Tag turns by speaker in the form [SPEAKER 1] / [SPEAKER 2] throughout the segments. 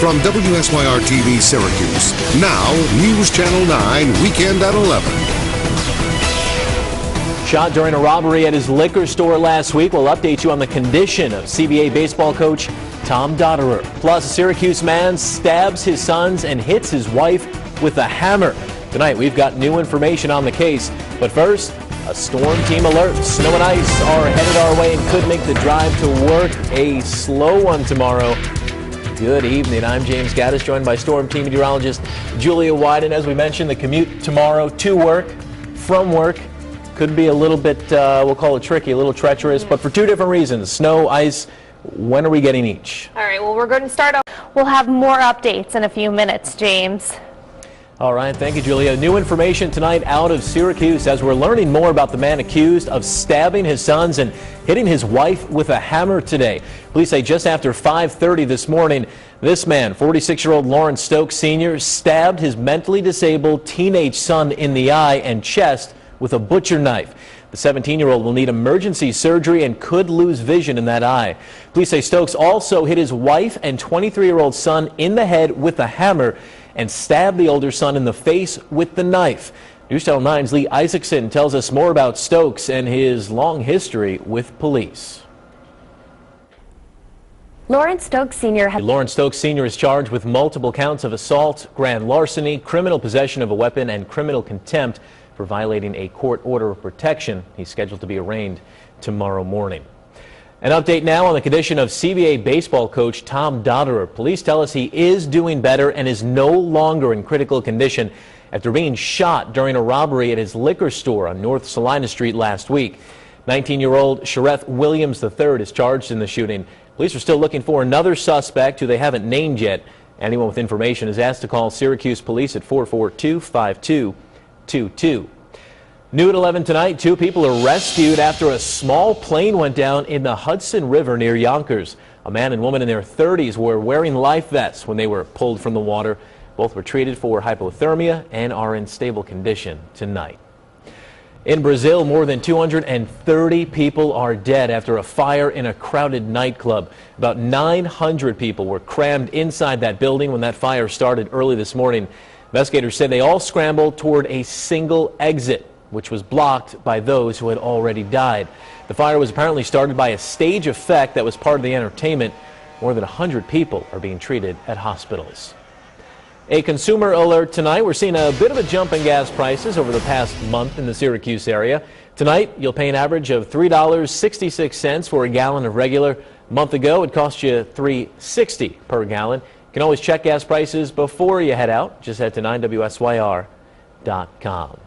[SPEAKER 1] From WSYR TV Syracuse, now News Channel 9, Weekend at 11.
[SPEAKER 2] Shot during a robbery at his liquor store last week. We'll update you on the condition of CBA baseball coach Tom Dotterer. Plus, a Syracuse man stabs his sons and hits his wife with a hammer. Tonight, we've got new information on the case. But first, a storm team alert. Snow and ice are headed our way and could make the drive to work a slow one tomorrow. Good evening. I'm James Gaddis, joined by storm team meteorologist Julia Wyden. As we mentioned, the commute tomorrow to work, from work, could be a little bit, we'll call it tricky, a little treacherous, but for two different reasons. Snow, ice. When are we getting each?
[SPEAKER 3] All right, well, we're going to start off. We'll have more updates in a few minutes, James.
[SPEAKER 2] All right, thank you, Julia. New information tonight out of Syracuse as we're learning more about the man accused of stabbing his sons and hitting his wife with a hammer today. Police say just after 5:30 this morning, this man, 46-year-old Lawrence Stokes Sr., stabbed his mentally disabled teenage son in the eye and chest with a butcher knife. The 17-year-old will need emergency surgery and could lose vision in that eye. Police say Stokes also hit his wife and 23-year-old son in the head with a hammer and stabbed the older son in the face with the knife. News Channel 9's Lee Isaacson tells us more about Stokes and his long history with police.
[SPEAKER 3] Lawrence Stokes Sr.
[SPEAKER 2] is charged with multiple counts of assault, grand larceny, criminal possession of a weapon, and criminal contempt for violating a court order of protection. He's scheduled to be arraigned tomorrow morning. An update now on the condition of CBA baseball coach Tom Dotterer. Police tell us he is doing better and is no longer in critical condition after being shot during a robbery at his liquor store on North Salina Street last week. 19-year-old Shareth Williams III is charged in the shooting. Police are still looking for another suspect who they haven't named yet. Anyone with information is asked to call Syracuse Police at 442-5222. New at 11 tonight, two people are rescued after a small plane went down in the Hudson River near Yonkers. A man and woman in their 30s were wearing life vests when they were pulled from the water. Both were treated for hypothermia and are in stable condition tonight. In Brazil, more than 230 people are dead after a fire in a crowded nightclub. About 900 people were crammed inside that building when that fire started early this morning. Investigators said they all scrambled toward a single exit, which was blocked by those who had already died. The fire was apparently started by a stage effect that was part of the entertainment. More than 100 people are being treated at hospitals. A consumer alert tonight. We're seeing a bit of a jump in gas prices over the past month in the Syracuse area. Tonight, you'll pay an average of $3.66 for a gallon of regular. A month ago, it cost you $3.60 per gallon. You can always check gas prices before you head out. Just head to 9WSYR.com.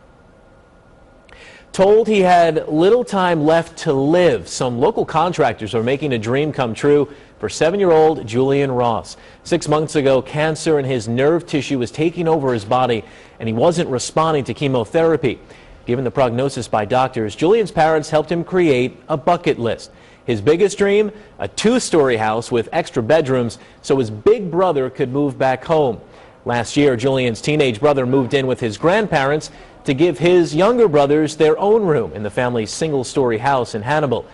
[SPEAKER 2] Told he had little time left to live, some local contractors are making a dream come true for 7-year-old Julian Ross. 6 months ago, cancer in his nerve tissue was taking over his body, and he wasn't responding to chemotherapy. Given the prognosis by doctors, Julian's parents helped him create a bucket list. His biggest dream, a 2-story house with extra bedrooms so his big brother could move back home. Last year, Julian's teenage brother moved in with his grandparents to give his younger brothers their own room in the family's single-story house in Hannibal.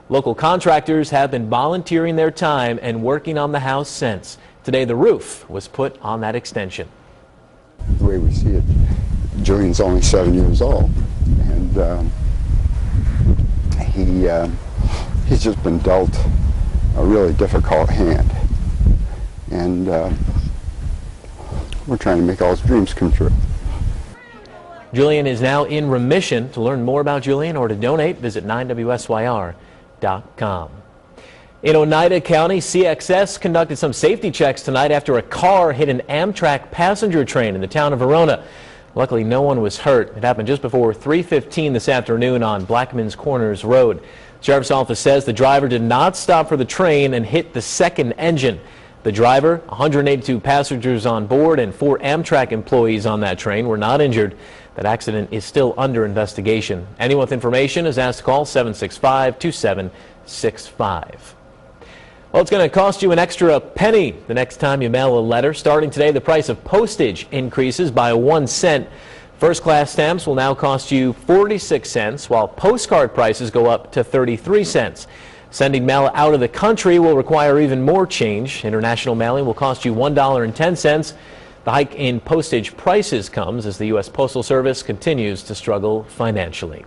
[SPEAKER 2] Local contractors have been volunteering their time and working on the house since. Today, the roof was put on that extension.
[SPEAKER 4] The way we see it, Julian's only 7 years old, and he's just been dealt a really difficult hand, and we're trying to make all his dreams come true.
[SPEAKER 2] Julian is now in remission. To learn more about Julian or to donate, visit 9WSYR.com. In Oneida County, CXS conducted some safety checks tonight after a car hit an Amtrak passenger train in the town of Verona. Luckily, no one was hurt. It happened just before 3:15 this afternoon on Blackman's Corners Road. The Sheriff's Office says the driver did not stop for the train and hit the second engine. The driver, 182 passengers on board, and 4 Amtrak employees on that train were not injured. That accident is still under investigation. Anyone with information is asked to call 765-2765. Well, it's going to cost you an extra penny the next time you mail a letter. Starting today, the price of postage increases by 1 cent. First-class stamps will now cost you 46 cents, while postcard prices go up to 33 cents. Sending mail out of the country will require even more change. International mailing will cost you $1.10. The hike in postage prices comes as the U.S. Postal Service continues to struggle financially.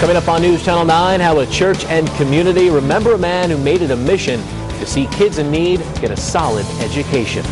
[SPEAKER 2] Coming up on News Channel 9, how a church and community remember a man who made it a mission to see kids in need get a solid education.